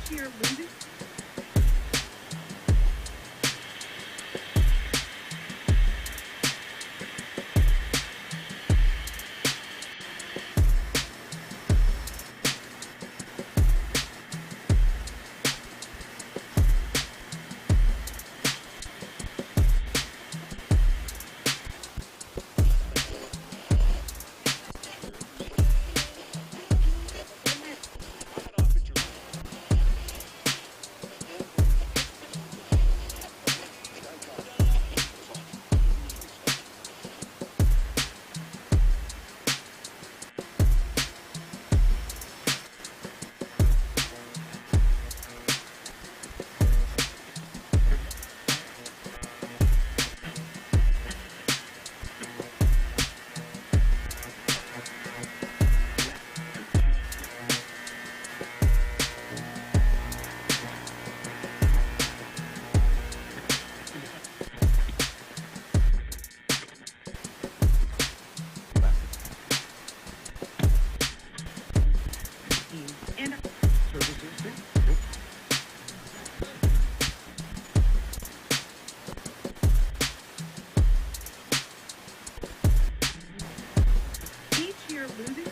cheerleading. And each year losing.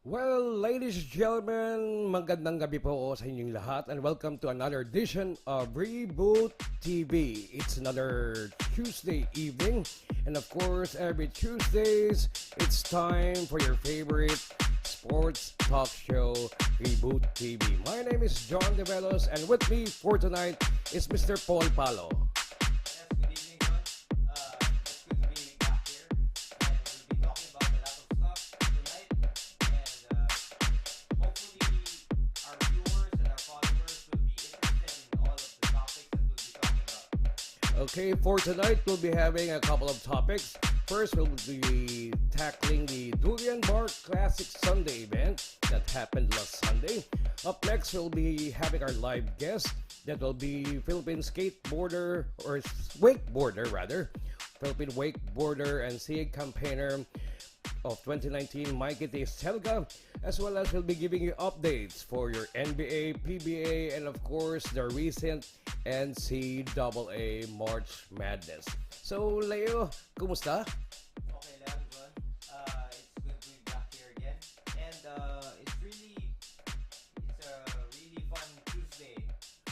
Well, ladies and gentlemen, magandang gabi po sa inyong lahat and welcome to another edition of Reboot TV. It's another Tuesday evening and of course every Tuesdays it's time for your favorite sports talk show, Reboot TV. My name is Jon Develos and with me for tonight is Mr. Palo. Okay, for tonight we'll be having a couple of topics. First, we'll be tackling the Durian Bar Classic Sunday event that happened last Sunday. Up next, we'll be having our live guest. That will be Philippine skateboarder, or wakeboarder rather, Philippine wakeboarder and SIG campaigner of 2019, Mikee Teh Selga, as well as we'll be giving you updates for your NBA, PBA, and of course the recent NCAA March Madness. So, Leo, kumusta? Okay lang, John. It's good to be back here again. And it's a really fun Tuesday.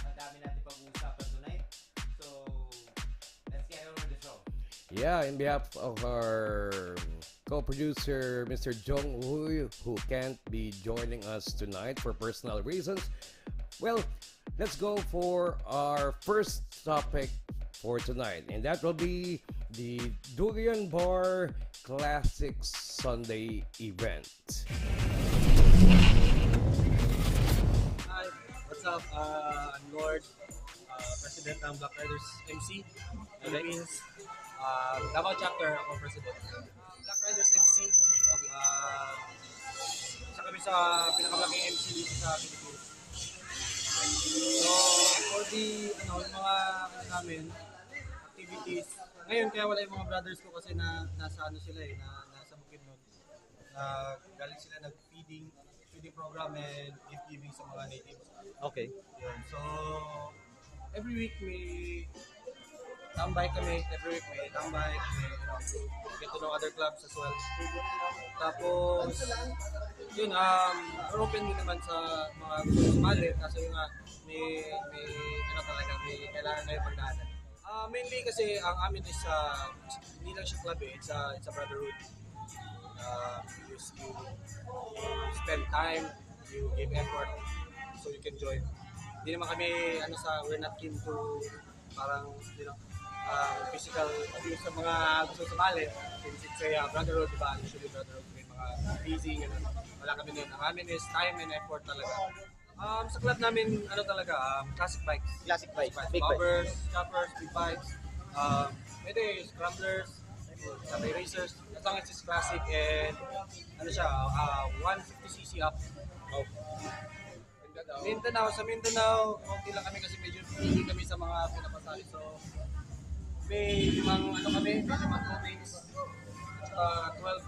Ang dami natin pag-uusapan tonight. So, let's get on with the show. Yeah, in behalf of our co-producer, Mr. Jong Uy, who can't be joining us tonight for personal reasons. Well, let's go for our first topic for tonight. And that will be the Durian Bar Classic Sunday event. Hi, what's up? I'm Lord, President ng Black Riders MC, Philippines. Davao chapter, ako President. Black Riders MC. Isa kami sa pinakamalaking MC dito sa Philippines. So, for the yung mga namin, activities, ngayon kaya wala yung mga brothers ko kasi nasa sila nasa Bukidnon. Galing sila nag-feeding program and gift giving sa mga natives. Okay. Yun. So, every week may tambay kami. Every week may tambay. To get to know other clubs as well. Tapos, yun, we're open din naman sa mga gusto sumali. Kasi yun nga, may kailangan kayo pagdaanan. Mainly kasi ang amin is, hindi lang siya club it's a brotherhood. You spend time, you give effort, so you can join. Hindi naman kami, we're not keen to parang, physical abuse sa mga gusto sumali. Since it's a brotherhood, diba? Usually brotherhood, may mga teasing, wala kami nun. Ang amin is time and effort talaga. Sa club namin, classic bikes. Classic bikes. Big bikes. Bobbers, choppers, big bikes. Pwede, scramblers, may racers. As long as it's classic and 150cc up. Oh. Sa Mindanao, okay lang kami kasi medyo hindi kami sa mga pinapasali. So, may limang coatings, 12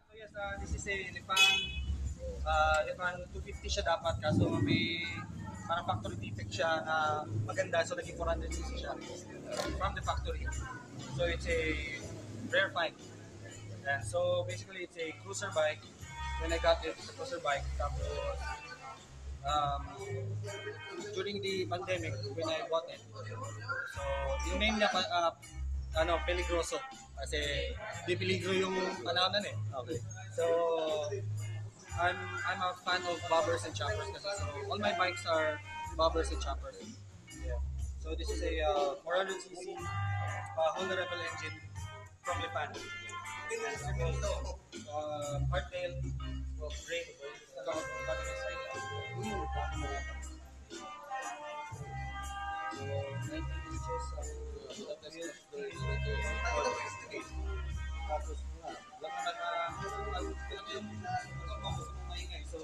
So yes, this is a Lifan 250 siya dapat kaso may parang factory defect siya na maganda so naging 400cc siya from the factory. So it's a rare find. And so basically it's a cruiser bike. When I got it, it's a cruiser bike. Tapos during the pandemic when I bought it. So yung name niya peligroso kasi di peligro yung panahon nun eh. Okay. So I'm a fan of bobbers and choppers kasi so all my bikes are bobbers and choppers. Yeah. So this is a 400cc Honda Rebel engine from Japan. Hardtail, brake, So 19 inches tapos so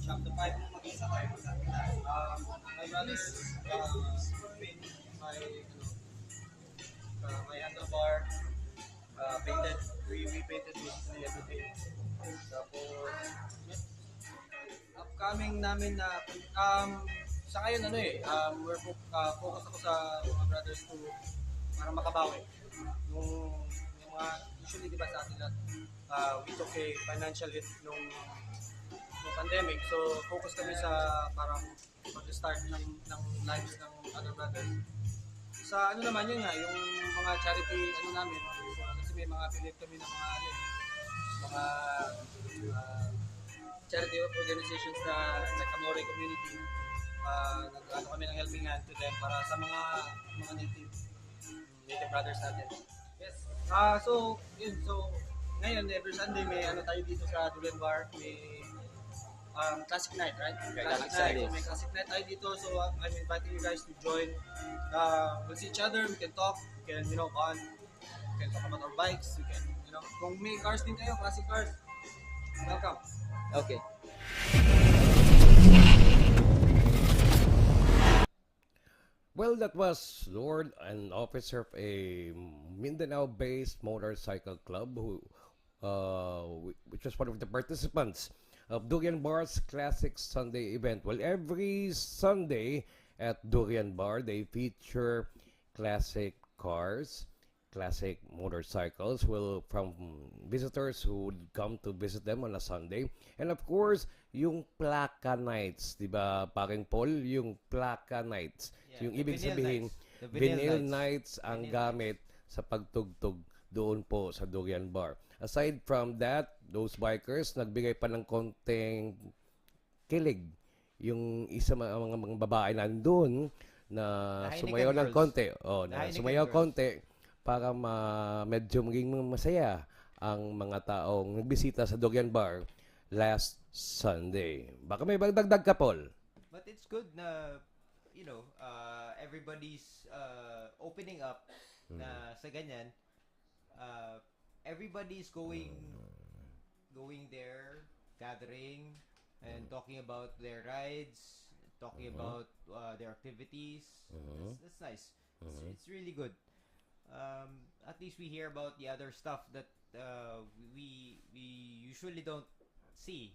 chapter 5 my brother paint my handlebar painted we painted basically everything tapos upcoming namin na sa ngayon we're focus ako sa mga brothers to para makabawi yung mga usually di ba sa atin lahat we took a financial hit nung pandemic so focus kami sa parang mag-start ng lives ng other brothers sa naman yun nga yung mga charity namin kasi may mga affiliate kami ng mga charity organizations na like Amore community nag-ano kami ng helping hand to them para sa mga native brothers natin. Yes. So ngayon every Sunday may tayo dito sa Durian Bar, may classic night, right? Classic night. So, may classic night tayo dito. So I'm inviting you guys to join. We'll see each other, we can talk, we can bond, we can talk about our bikes, we can kung may cars din kayo, classic cars. Welcome. Okay. Well, that was Lord, an officer of a Mindanao-based motorcycle club which was one of the participants of Durian Bar's Classic Sunday event. Well, every Sunday at Durian Bar, they feature classic cars, classic motorcycles from visitors who would come to visit them on a Sunday. And of course, yung Plaka Nights, di ba, Paring Paul? Yung Plaka Nights. Yeah, Yung ibig sabihin, vinyl nights ang gamit sa pagtugtog doon po sa Durian Bar. Aside from that, those bikers nagbigay pa ng konting kilig yung isa mga babae nandun na The sumayaw Heineken ng girls. konti. Oh, The na Heineken sumayaw girls. konti para medyo maging masaya ang mga taong nagbisita sa Durian Bar last Sunday. Baka may dagdag ka, Paul. But it's good na, everybody's opening up na sa ganyan. Uh, everybody's going there, gathering, and talking about their rides, talking about their activities. That's nice. It's really good. At least we hear about the other stuff that we usually don't see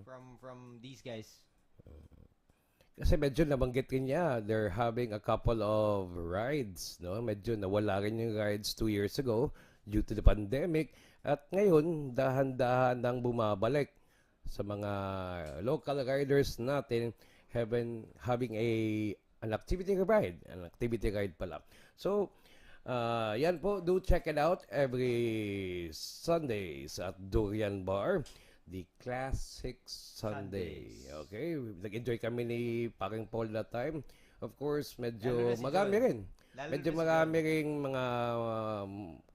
from these guys. Kasi medyo nabanggit rin niya, they're having a couple of rides, no? Medyo nawala rin yung rides 2 years ago due to the pandemic. At ngayon, dahan-dahan nang bumabalik sa mga local riders natin having an activity ride pala. So, yan po, do check it out every Sundays at Durian Bar. The Classic Sunday. Sundays. Okay? Nag-enjoy kami ni Paring Paul that time. Of course, Lalo medyo na si marami Jon. rin. Lalo Medyo na si marami rin mga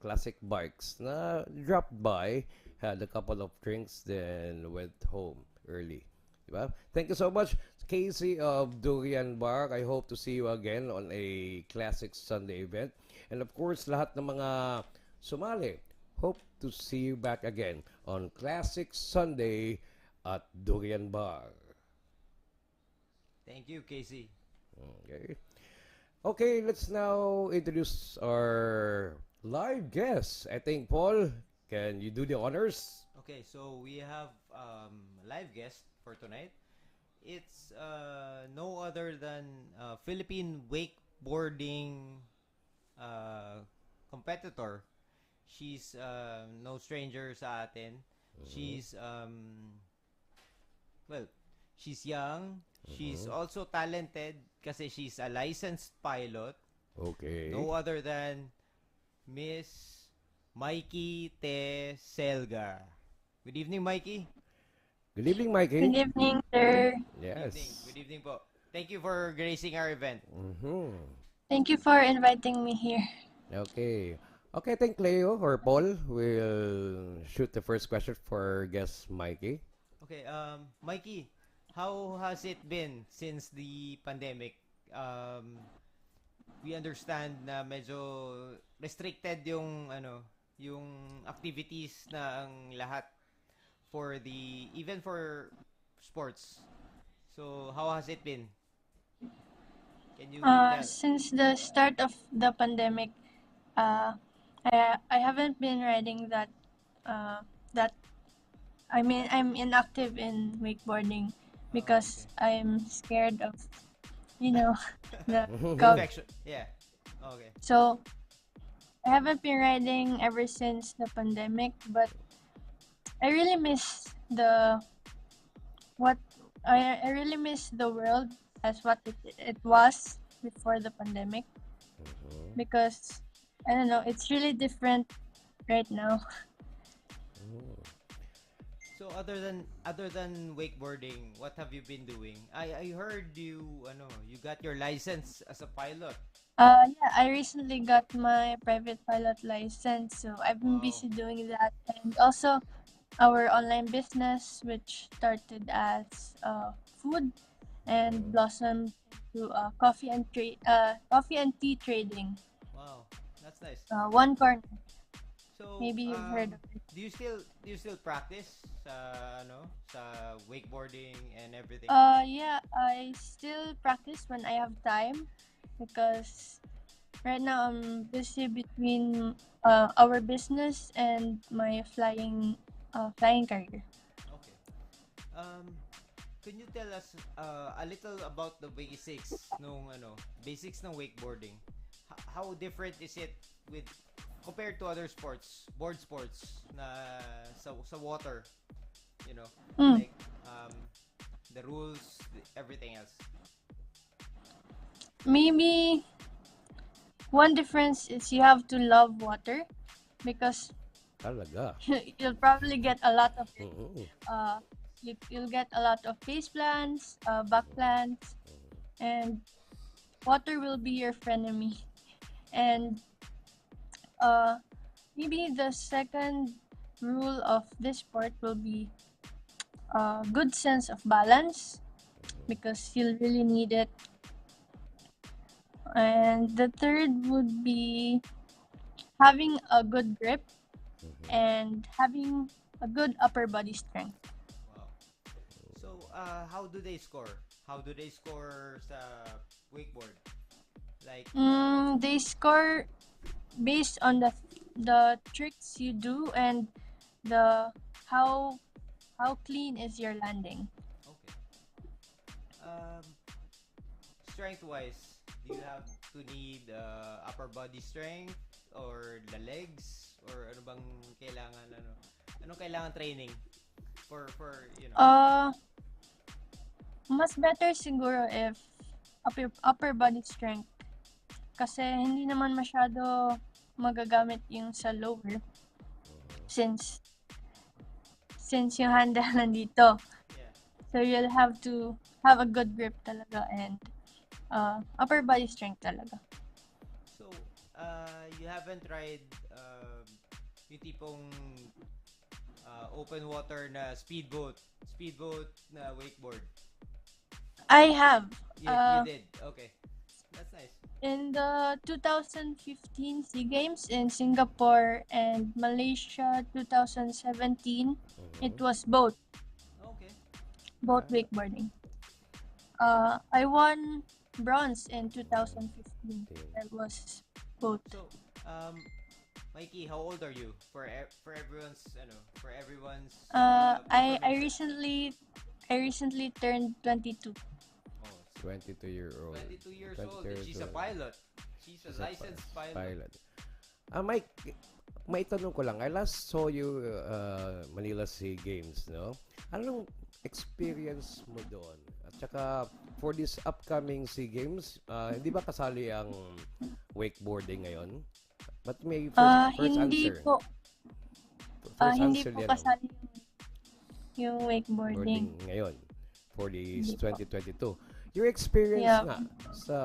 classic bikes na dropped by, had a couple of drinks, then went home early. Diba? Thank you so much, Casey of Durian Bar. I hope to see you again on a Classic Sunday event. And of course, lahat ng mga sumali, hope to see you back again on Classic Sunday at Durian Bar. Thank you, Casey. Okay. Okay, let's now introduce our live guest. I think, Paul, can you do the honors? Okay, so we have a live guest for tonight. It's no other than Philippine wakeboarding competitor. She's no stranger sa atin. She's she's young. She's also talented kasi she's a licensed pilot. Okay. No other than Miss Mikee Teh Selga. Good evening, Mikee. Good evening, Mikey. Good evening, sir. Yes. Good evening po. Thank you for gracing our event. Thank you for inviting me here. Okay. Okay, I think Leo or Paul will shoot the first question for guest Mikey. Okay, Mikey, how has it been since the pandemic? We understand na medyo restricted yung yung activities na ang lahat even for sports. So, how has it been? Can you tell? Since the start of the pandemic, I haven't been riding that. I mean, I'm inactive in wakeboarding because I'm scared of, the COVID. Infection. Yeah. Okay. So I haven't been riding ever since the pandemic, but I really miss I really miss the world as what it was before the pandemic, because I don't know, it's really different right now. So other than wakeboarding, what have you been doing? I heard you got your license as a pilot. Yeah, I recently got my private pilot license, so I've been Wow. busy doing that, and also our online business, which started as food and blossomed into coffee and tea trading. Wow. That's nice. One corner. So Maybe you've heard of it. do you still practice sa wakeboarding and everything? Yeah, I still practice when I have time, because right now I'm busy between our business and my flying career. Okay. Can you tell us a little about the basics ng wakeboarding? How different is it with compared to other sports, board sports na sa water, like the rules, everything else? Maybe one difference is you have to love water, because Talaga. you'll probably get a lot of it. You'll get a lot of face plants, back plants, and water will be your frenemy. And uh, maybe the second rule of this sport will be a good sense of balance because you'll really need it. And the third would be having a good grip and having a good upper body strength. Wow. So, how do they score? How do they score sa wakeboard? Like, They score based on the tricks you do and the how clean is your landing. okay. Um, Strength-wise, do you have to need upper body strength or the legs or ano bang kailangan anong kailangan training for Uh, Mas better siguro if upper body strength kasi hindi naman masyado magagamit yung sa lower since yung handle nandito. yeah. So you'll have to have a good grip talaga and upper body strength talaga. So, you haven't tried yung tipong open water na speedboat na wakeboard. I have. You did. Okay. That's nice. In the 2015 SEA Games in Singapore and Malaysia 2017, it was both Okay. wakeboarding. I won bronze in 2015. That was both. So, Mikey, how old are you? For everyone's I information. recently turned 22. Oh, 22-year-old. 22 years 20 old. And years she's a old. pilot. She's a licensed pilot. Mike, may tanong ko lang. I last saw you Manila Sea Games, no? Anong experience mo doon? At saka, for this upcoming Sea Games, hindi ba kasali ang wakeboarding ngayon? But may first Hindi answer. po. First Hindi answer po yan. kasali yung wakeboarding. Boarding ngayon for this 2022. Your experience Yeah. nga sa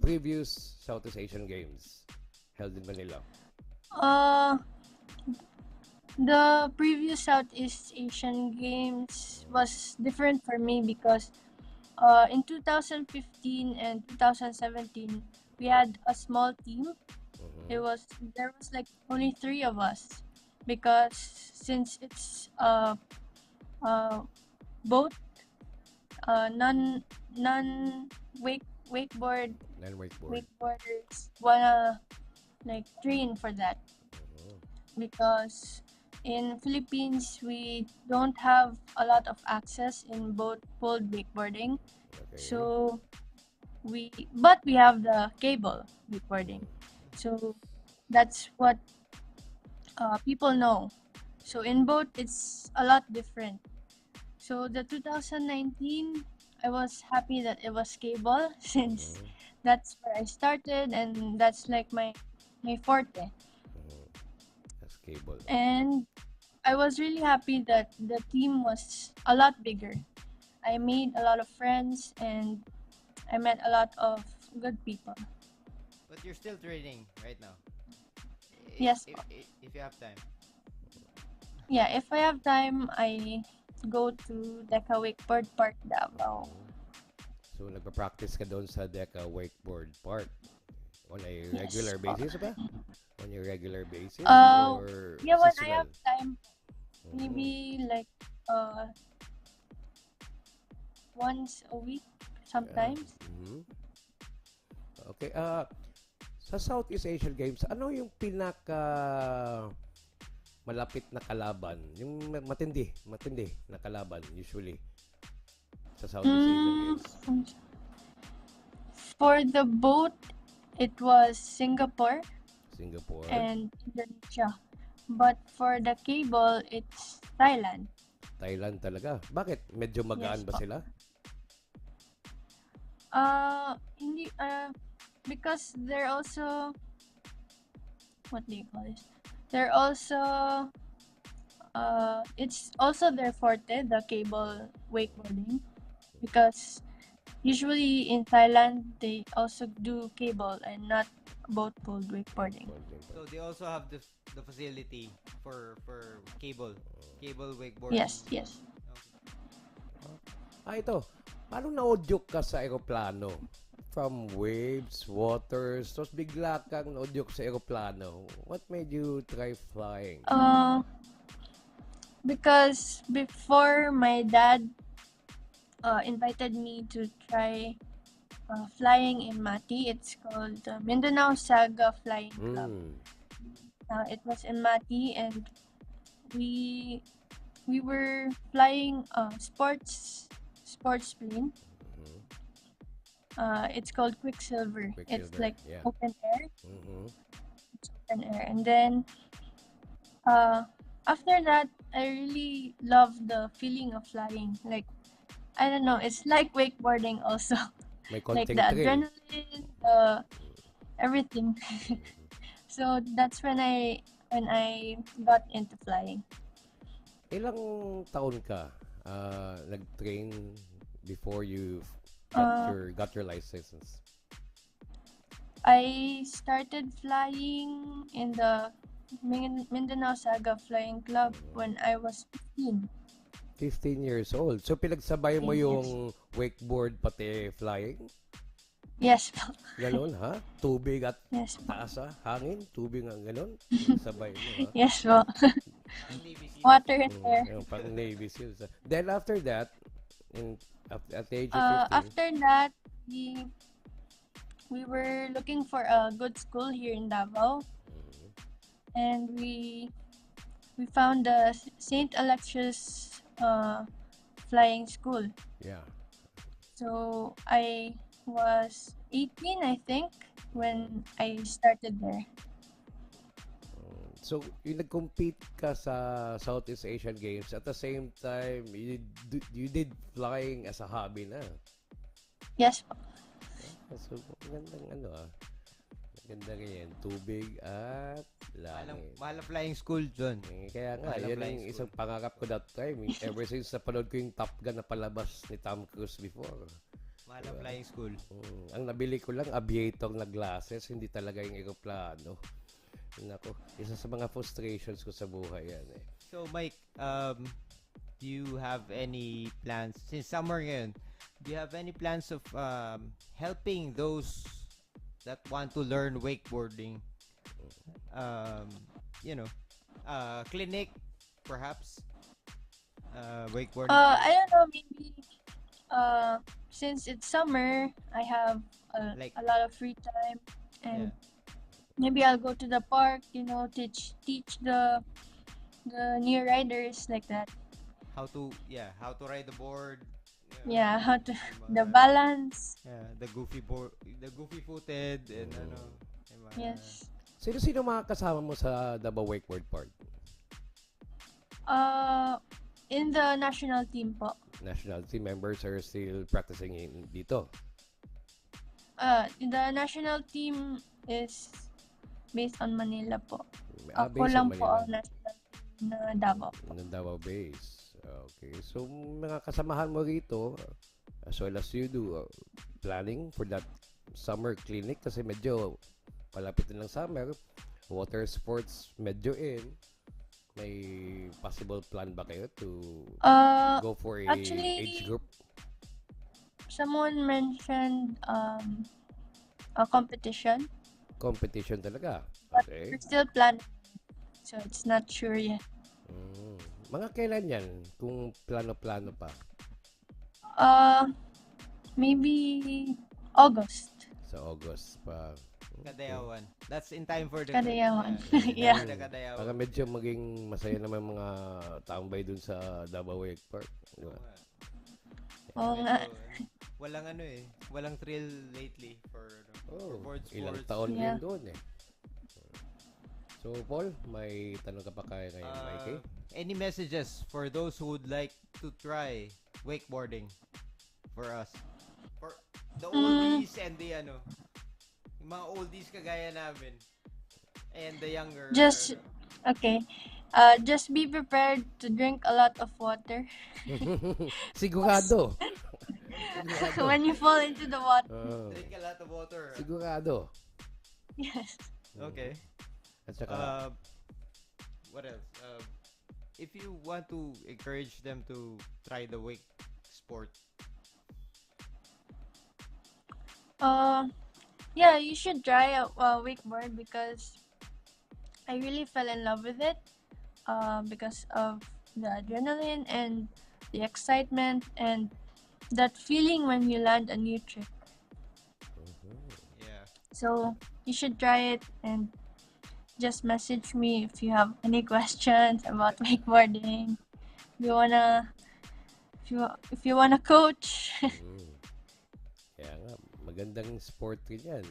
previous Southeast Asian Games held in Manila. The previous Southeast Asian Games was different for me because in 2015 and 2017 we had a small team. There was like only 3 of us because since it's both non wakeboarders wanna like train for that because in Philippines we don't have a lot of access in both pole wakeboarding. Okay. So we have the cable wakeboarding. So that's what people know. So in both it's a lot different. So the 2019 I was happy that it was cable since that's where I started and that's like my forte. That's cable. And I was really happy that the team was a lot bigger. I made a lot of friends and I met a lot of good people. But you're still training right now. Yes. If you have time. Yeah, if I have time, I go to Deca Wakeboard Park, Davao. So nagpa-practice ka doon sa Deca Wakeboard Park on a Yes. regular basis ba? On a regular basis or Yeah, when I seasonal? have time, maybe like once a week sometimes. Okay. Sa Southeast Asian Games, ano yung pinaka malapit na kalaban? Yung matindi na kalaban usually sa Southeast Asian Games. For the boat, it was Singapore and Indonesia. But for the cable, it's Thailand. Thailand talaga. Bakit? Medyo magaan Yes ba po. sila? Hindi, because they're also, what do you call this? They're also it's also their forte, the cable wakeboarding, because usually in Thailand they also do cable and not boat pulled wakeboarding. So they also have the facility for cable wakeboarding. Yes, yes. Ito. Paano naudyok ka sa eroplano? From waves, waters, tapos bigla kang naudyok sa eroplano. What made you try flying? Because before my dad invited me to try flying in Mati. It's called the Mindanao Saga Flying Club. It was in Mati, and we were flying sports plane. It's called Quicksilver. It's Quicksilver, like yeah. open air. Mm-hmm. It's open air, and then after that, I really love the feeling of flying. Like, I don't know, it's like wakeboarding also. May Like konting the thrill. adrenaline, everything. So that's when I got into flying. Ilang taon ka nag-train before you got your license? I started flying in the Mindanao Saga Flying Club when I was 15. 15 years old. So pinagsabay mo Yes. yung wakeboard pati flying? Yes. Ganon, ha? Tubig at Yes. taas, ha? Hangin? Tubig nga ganon? Sabay mo, ha? Yes, po. Ang Navy SEAL. Water and air. Yung pang Navy SEALs. Then after that, at the age of 15, After that, we were looking for a good school here in Davao, and we found the St. Alexius flying school. yeah. So I was 18, I think, when I started there. So, yung nag-compete ka sa Southeast Asian Games, at the same time, you did flying as a hobby na. Yes po. So, magandang maganda rin. Tubig at langit. Mahal ang flying school, John. Kaya nga, Mahal ang yan flying yung isang pangarap ko that time. Ever since napanood ko yung Top Gun na palabas ni Tom Cruise before. Mahal ang flying school. Ang nabili ko lang, aviator na glasses, hindi talaga yung aeroplano. Nako, isa sa mga frustrations ko sa buhay yan eh. So, Mike, do you have any plans, since summer ngayon, do you have any plans of helping those that want to learn wakeboarding? Clinic, perhaps? Wakeboarding? I don't know, maybe since it's summer, I have a lot of free time, and maybe I'll go to the park, teach the new riders like that. How to ride the board. Yeah, how to the balance. The goofy footed and Yes. Sino mga kasama mo sa Davao Wakeboard Park? In the national team po. National team members are still practicing dito. The national team is based on Manila po. Ako Based lang on po Manila. ang national team na Davao po. Ng Davao base. Okay. So, mga kasamahan mo rito, as well as you do, planning for that summer clinic kasi medyo palapit na ng summer. Water sports medyo in. May possible plan ba kayo to go for a actually, age group? Someone mentioned a competition. Competition talaga. But Okay. we're still planning. So it's not sure yet. Mga kailan yan? Kung plano-plano pa. Maybe August. Sa August pa. Kadayawan. That's in time for the Kadayawan. Yeah. Yeah. The Kadayawan. Para medyo maging masaya naman mga tambay dun sa Davao Wake Park. Di ba? Oo nga. Walang thrill lately for board sports. Ilang taon Yeah. din doon eh. So, Paul, may tanong ka pa kaya ngayon, Mikey? Any messages for those who would like to try wakeboarding for us? For the oldies and the yung mga oldies kagaya namin and the younger. Okay. Just be prepared to drink a lot of water. Sigurado. Sigurado. When you fall into the water. Ah, Drink a lot of water. sigurado. Yes. Okay. At saka, Uh, what else? If you want to encourage them to try the wake sport, Uh, yeah, you should try a wakeboard because I really fell in love with it. Because of the adrenaline and the excitement and that feeling when you land a new trick. yeah. So you should try it and just message me if you have any questions about wakeboarding. If you wanna, if you wanna coach. mm, kaya nga, magandang sport rin yan.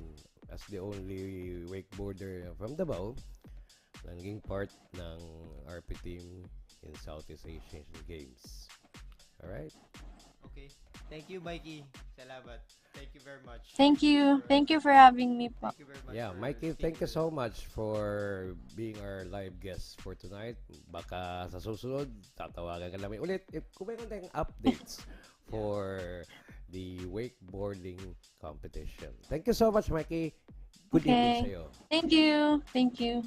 As the only wakeboarder from Davao, na naging part ng RP team in Southeast Asian Games. Alright? Okay. Thank you, Mikey. Salamat. Thank you very much. Thank you. Thank you for having me po. Thank you very much. Yeah, for Mikey, speaking thank you with so us. much for being our live guest for tonight. Baka sa susunod, tatawagan ka namin ulit if kung mayroon tayong updates for the wakeboarding competition. Thank you so much, Mikey. Good evening Okay. sa'yo. Thank you. Thank you.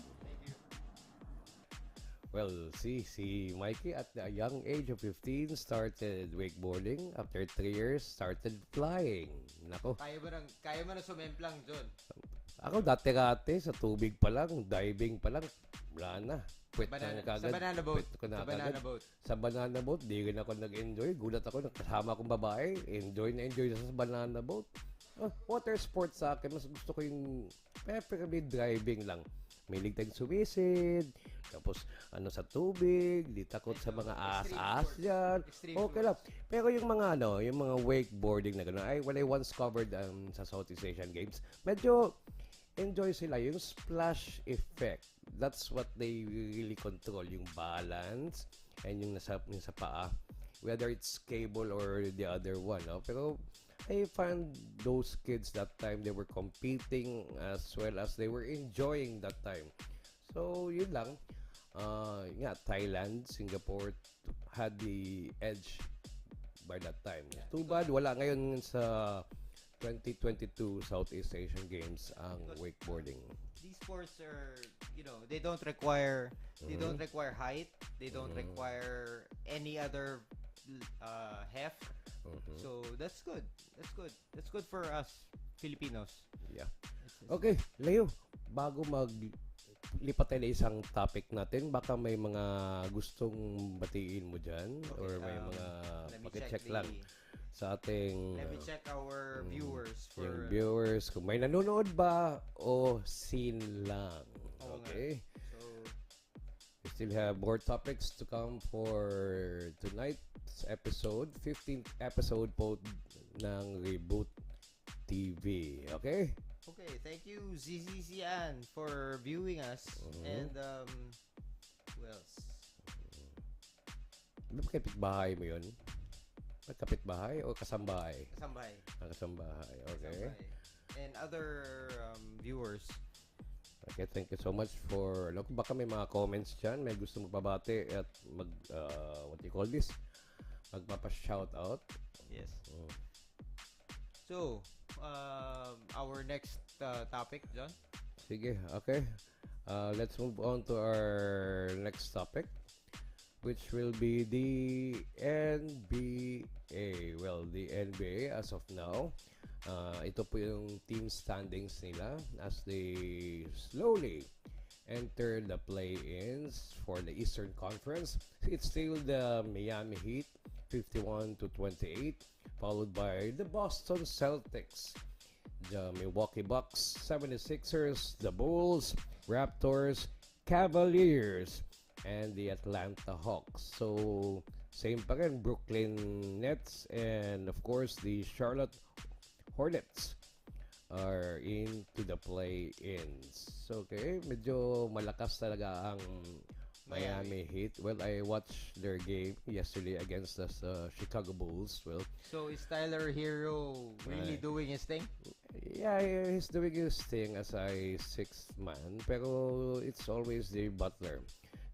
Well, si Mikey at a young age of 15 started wakeboarding. After 3 years, started flying. Nako, Kaya mo na sumemplang, John. ako dati-dati sa tubig pa lang, diving pa lang, wala na. Quit na Sa kagad. banana boat. Quit ko na Sa banana kagad. boat. Sa banana boat, di rin ako nag-enjoy. Gulat ako, kasama kong babae. Enjoy na enjoy sa banana boat. Water sports sa akin, mas gusto ko yung preferably driving lang. May ligtag sumisid, tapos sa tubig, di takot sa mga Extreme aas-aas sports. dyan. Extreme Okay lang. Pero yung mga yung mga wakeboarding na gano'n, when I once covered sa Southeast Asian Games, medyo enjoy sila yung splash effect. That's what they really control, yung balance and yung nasa paa, whether it's cable or the other one, no? Pero I found those kids that time they were competing as well as they were enjoying that time. So yun lang. Thailand, Singapore had the edge by that time. Too bad wala ngayon sa 2022 Southeast Asian Games ang wakeboarding. These sports are, they don't require height. They don't require any other heft. So that's good. That's good. That's good for us Filipinos. Yeah. Okay, Leo, bago lipat tayo na isang topic natin, baka may mga gustong batiin mo dyan or may mga Let me pakicheck check lang sa ating Let me check our viewers for yung viewers kung may nanonood ba o seen lang. Oo nga. Okay? So, We still have more topics to come for tonight's episode, 15th episode po ng Reboot TV. Okay? okay, thank you ZZZan for viewing us. And who else? Ano ba kapitbahay mo yun? Kapitbahay o kasambahay? Kasambay. Kasambahay. Okay. Kasambay. And other viewers. Okay, thank you so much for kung baka may mga comments dyan, may gusto magpabati at what do you call this? Magpapa-shout out. Yes. So, our next topic, John. Sige, okay. Let's move on to our next topic, which will be the NBA. Well, the NBA as of now, ito po yung team standings nila as they slowly enter the play-ins for the Eastern Conference. It's still the Miami Heat, 51-28, followed by the Boston Celtics, the Milwaukee Bucks, 76ers, the Bulls, Raptors, Cavaliers, and the Atlanta Hawks. So, same pa rin, Brooklyn Nets, and of course, the Charlotte Hornets are into the play-ins. Okay, medyo malakas talaga ang Miami Heat. Well, I watched their game yesterday against the Chicago Bulls. Well, So, is Tyler Hero really doing his thing? yeah, he's doing his thing as a sixth man, pero it's always the Butler.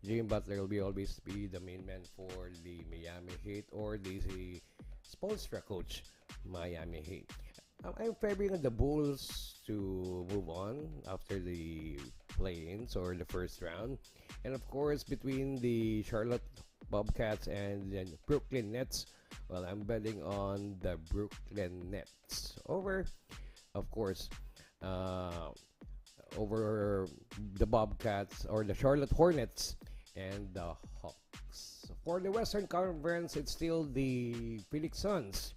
Jim Butler will always be the main man for the Miami Heat or the sponsor coach Miami Heat. I'm favoring the Bulls to move on after the play-ins or the first round. And of course, between the Charlotte Bobcats and the Brooklyn Nets, well, I'm betting on the Brooklyn Nets of course, uh, over the Bobcats or the Charlotte Hornets and the Hawks. For the Western Conference, it's still the Phoenix Suns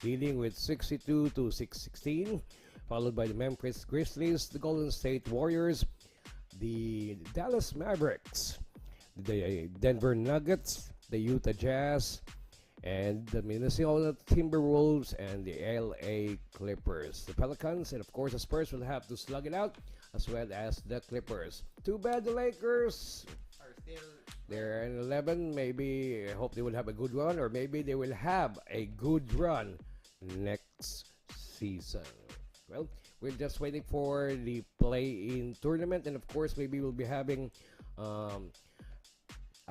leading with 62 to 616, followed by the Memphis Grizzlies, the Golden State Warriors, the Dallas Mavericks, the Denver Nuggets, the Utah Jazz, and the Minnesota Timberwolves and the LA Clippers. The Pelicans and of course the Spurs will have to slug it out, as well as the Clippers. Too bad the Lakers Are still they're in 11. Maybe I hope they will have a good run, or maybe they will have a good run next season. Well, we're just waiting for the play-in tournament, and of course maybe we'll be having a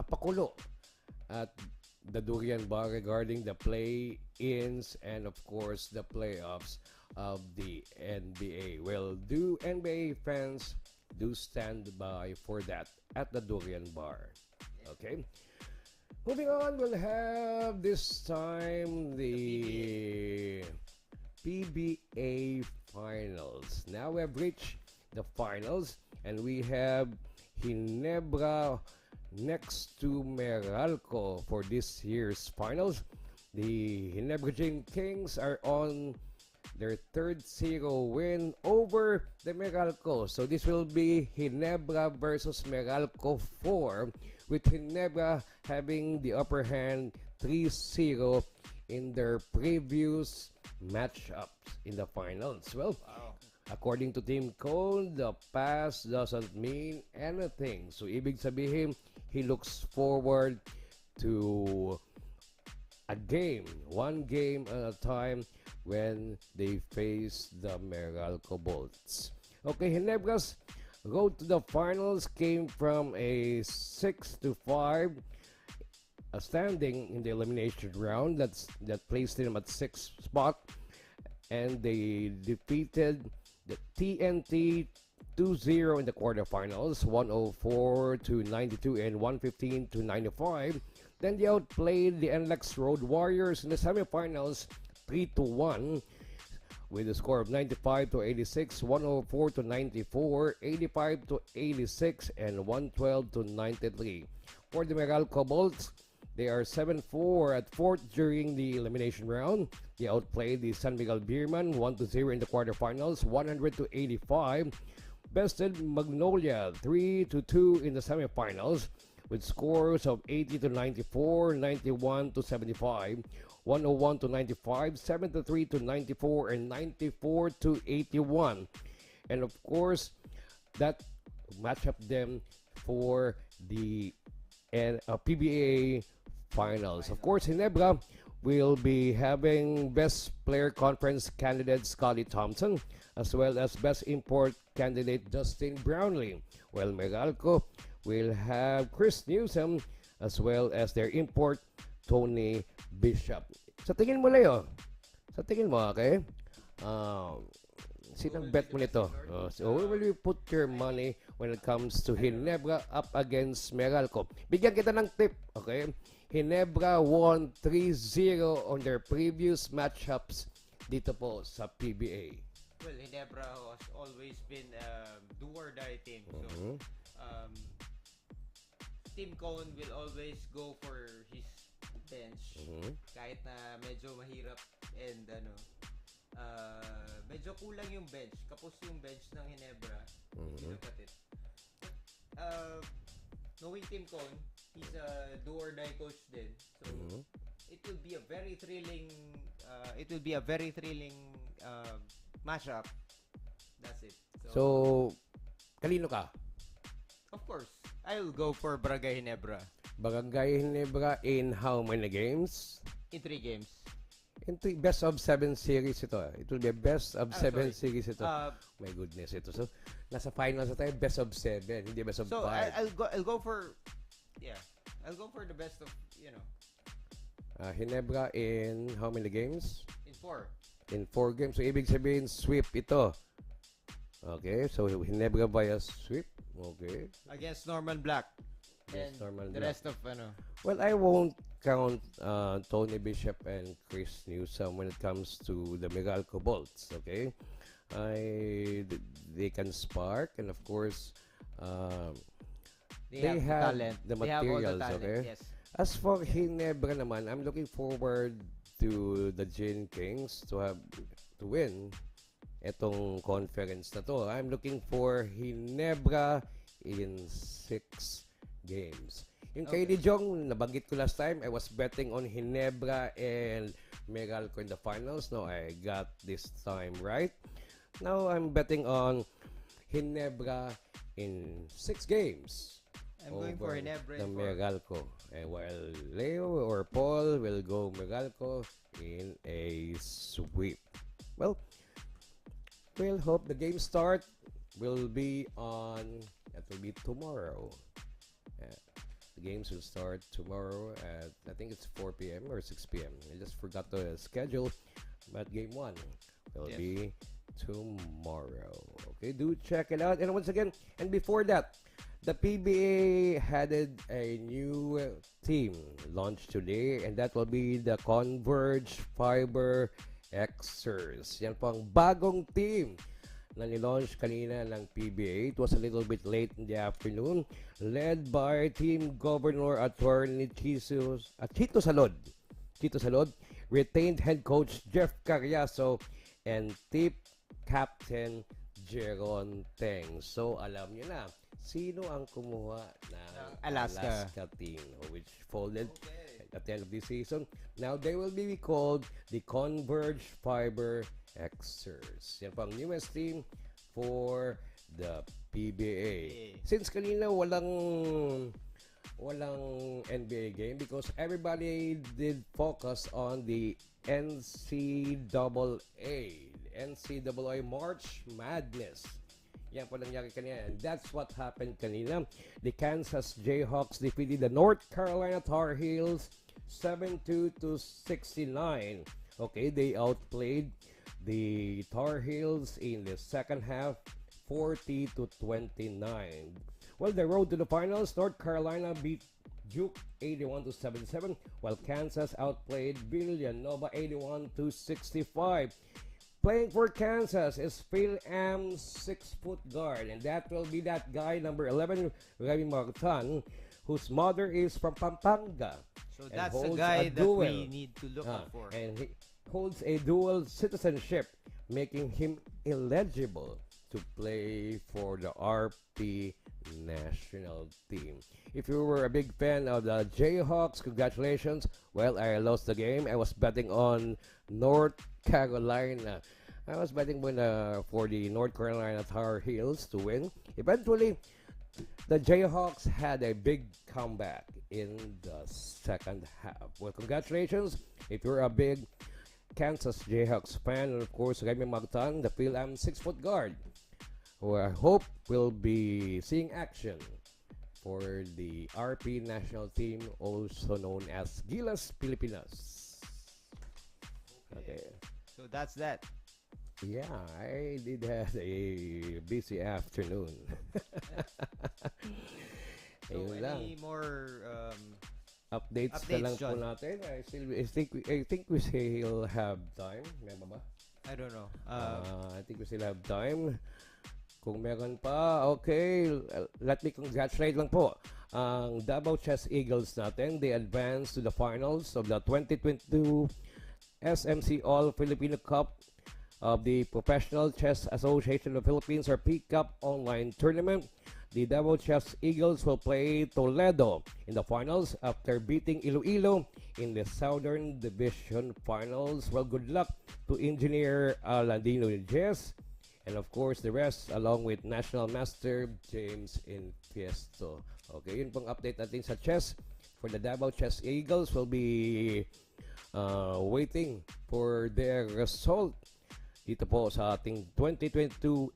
pakulo at the Durian Bar regarding the play-ins and of course the playoffs of the NBA. Well, do NBA fans do stand by for that at the Durian Bar. Okay. Moving on, we'll have this time the PBA finals. Now we have reached the finals and we have Ginebra next to Meralco for this year's finals. The Ginebra Kings are on their third 0 win over the Meralco. So this will be Ginebra versus Meralco 4, with Ginebra having the upper hand 3-0 in their previous matchups in the finals. Well, according to Team Cone, the past doesn't mean anything. So ibig sabihin, he looks forward to a game, one game at a time when they face the Meralco Bolts. Okay, Ginebra's road to the finals came from a 6-5 standing in the elimination round that placed them at 6th spot, and they defeated the TNT 2-0 in the quarterfinals, 104-92 and 115-95. Then they outplayed the NLEX Road Warriors in the semifinals 3-1 with a score of 95-86, 104-94, 85-86, and 112-93. For the Meralco Bolts, they are 7-4 at 4th during the elimination round. They outplayed the San Miguel Beerman 1-0 in the quarterfinals, 100-85. Bested Magnolia 3-2 in the semifinals with scores of 80-94, 91-75, 101-95, 73-94, and 94-81. And of course, that match up them for the PBA finals. Of course, Ginebra will be having Best Player Conference candidate Scotty Thompson, as well as Best Import candidate Justin Brownlee. While Meralco will have Chris Newsom, as well as their import Tony Bishop. Sa tingin mo, Leo? Sa tingin mo, okay? Sinang bet mo nito? So where will you put your money when it comes to Ginebra up against Meralco? Bigyan kita ng tip, okay? Ginebra won 3-0 on their previous matchups dito po sa PBA. Well, Ginebra has always been a do-or-die team. So, Team Cone will always go for his bench. Kahit na medyo mahirap and medyo kulang yung bench. Kapos yung bench ng Ginebra. Hindi nagkatit. Knowing Team Cone, he's a do-or-die coach din. So, it will be a very thrilling matchup. That's it. So, kanino ka? Of course, I'll go for Barangay Ginebra. Barangay Ginebra in how many games? In 3 games. Into best of 7 series ito. It will be a best of 7 sorry. series ito. My goodness, ito. So, nasa finals na tayo, best of 7, hindi best of 5. So, I'll go for yeah, I'll go for the best of, Hinebra in how many games? in 4. In 4 games. So, ibig sabihin, sweep ito. Okay, so Hinebra via sweep. Okay. Against Norman Black. And Against Norman the Black. rest of, Well, I won't count Tony Bishop and Chris Newsom when it comes to the Meralco Bolts, okay? They can spark, and of course, they have talent. the They have all the materials, talent, okay? yes. As for Hinebra naman, I'm looking forward to the Gin Kings to win etong conference na to. I'm looking for Hinebra in 6 games. Yung kay Okay. Dijong, nabanggit ko last time, I was betting on Hinebra and Meralco in the finals. No, I got this time right. Now, I'm betting on Hinebra in 6 games. I'm going for over Ginebra the and for Meralco. And while Leo or Paul will go Meralco in a sweep. Well, we'll hope the game start will be that will be tomorrow. The games will start tomorrow at, I think it's 4 p.m. or 6 p.m. I just forgot the schedule, but game 1 will Yes. be tomorrow. Okay, do check it out. And once again, and before that, the PBA had a new team launched today, and that will be the Converge Fiber Xers. Yan po ang bagong team na nilaunch kanina ng PBA. It was a little bit late in the afternoon, led by Team Governor Attorney Chito Salod. Chito Salod, retained head coach Jeff Carriazo, and tip captain Jeron Teng. So, alam niyo na, sino ang kumuha ng Alaska. team, which folded at the end of the season. Now, they will be called the Converge Fiber Xers. Yan po ang newest team for the PBA. Since kanina walang NBA game because everybody did focus on the NCAA March Madness. Yan po nangyari kanina. And that's what happened kanina. The Kansas Jayhawks defeated the North Carolina Tar Heels 72 to 69. Okay, they outplayed the Tar Heels in the second half 40 to 29. Well, the road to the finals, North Carolina beat Duke 81 to 77, while Kansas outplayed Villanova 81 to 65. Playing for Kansas is Phil Am's 6-foot guard, and that will be that guy, number 11, Remy Martin, whose mother is from Pampanga. So and that's the holds guy a that dual. we need to look out for. And he holds a dual citizenship, making him eligible to play for the RP national team. If you were a big fan of the Jayhawks, congratulations. Well, I lost the game. I was betting on North Carolina. I was betting for the North Carolina Tar Heels to win. Eventually, the Jayhawks had a big comeback in the second half. Well, congratulations if you're a big Kansas Jayhawks fan. And of course, Remy Martin, the Phil Am 6-foot guard, who I hope will be seeing action for the RP national team, also known as Gilas Pilipinas. Okay. So that's that. Yeah, I did have a busy afternoon. So Ayun lang. any more Updates na updates, lang po John? natin. I think we still have time. Meron ba? I don't know. I think we still have time. Kung meron pa, okay. Let me congratulate lang po ang Davao Chess Eagles natin. They advanced to the finals of the 2022 SMC All Filipino Cup of the Professional Chess Association of the Philippines, or PCUP online tournament. The Davao Chess Eagles will play Toledo in the finals after beating Iloilo in the Southern Division finals. Well, good luck to Engineer Landino Jess, and of course the rest, along with National Master James Infiesto. Okay, yun pong update natin sa chess for the Davao Chess Eagles. Will be waiting for their result dito po sa ating 2022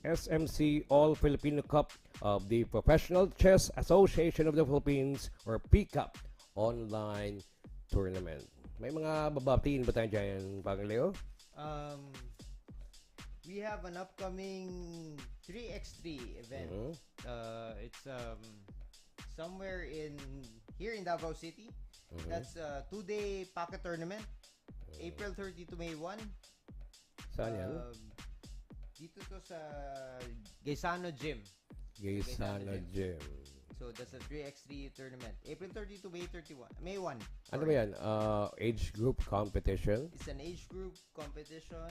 SMC All Filipino Cup of the Professional Chess Association of the Philippines or PCAP online tournament. May mga babatiin ba tayo dyan, Pang Leo? We have an upcoming 3x3 event. It's somewhere here in Davao City. That's a 2-day pocket tournament. April 30 to May 1. Saan yan? Dito to sa Gaisano Gym. Gaisano Gym. So that's a 3x3 tournament. April 30 to May 31. May 1. Ano ba yan? Age group competition? It's an age group competition.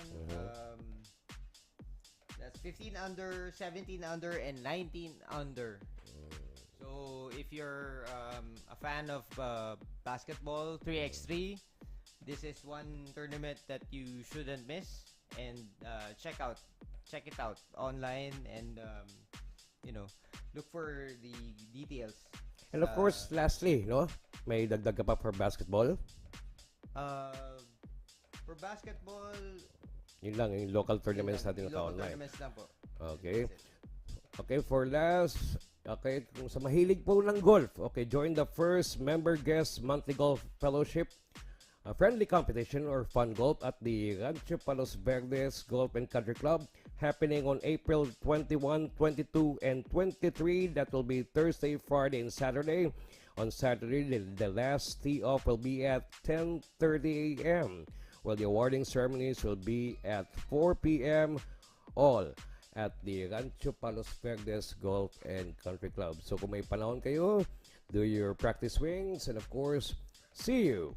That's 15 under, 17 under, and 19 under. So if you're a fan of basketball 3x3, this is one tournament that you shouldn't miss. And check it out online, and look for the details. And of course, lastly, no? May dagdag ka pa for basketball? For basketball, Yun lang, yung local tournaments natin na online. tournaments lang po. Okay. Okay, for last, okay, kung sa mahilig po ng golf, okay, join the first member guest monthly golf fellowship, a friendly competition or fun golf at the Rancho Palos Verdes Golf and Country Club happening on April 21, 22, and 23. That will be Thursday, Friday, and Saturday. On Saturday, the last tee-off will be at 10:30 a.m. While the awarding ceremonies will be at 4 p.m. all at the Rancho Palos Verdes Golf and Country Club. So kung may panahon kayo, do your practice swings, and of course, see you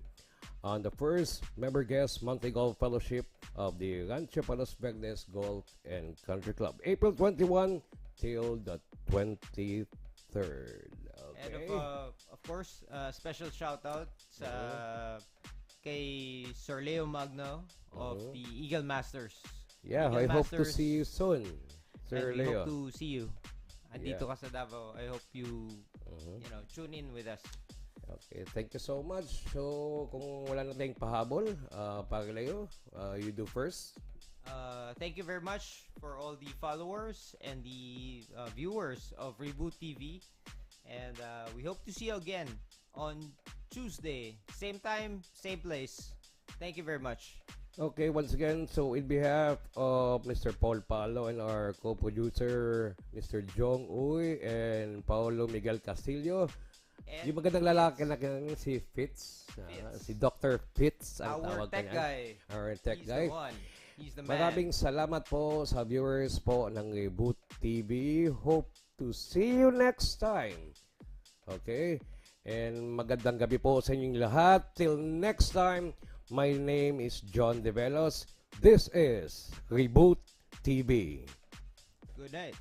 on the first member guest monthly golf fellowship of the Rancho Palos Verdes Golf and Country Club, April 21 till the 23rd. Okay. And of course, special shout out sa kay Sir Leo Magno of the Eagle Masters. Yeah, Eagle I hope to Masters, see you soon, Sir and we Leo. hope to see you. Andito ka sa Davao. I hope you tune in with us. Okay, thank you so much. So, kung wala na tayong pahabol, Pag Leo, you do first. Thank you very much for all the followers and the viewers of Reboot TV. And we hope to see you again on Tuesday. Same time, same place. Thank you very much. Okay, once again, so in behalf of Mr. Paul Palo and our co-producer, Mr. Jong Uy and Paolo Miguel Castillo, And yung magandang lalaki na si Fitz, si Dr. Fitz, ang our tawag tech kanya. guy. Our tech He's guy. the one. He's the man. Maraming salamat po sa viewers po ng Reboot TV. Hope to see you next time. Okay? And magandang gabi po sa inyong lahat. Till next time, my name is Jon Develos. This is Reboot TV. Good night.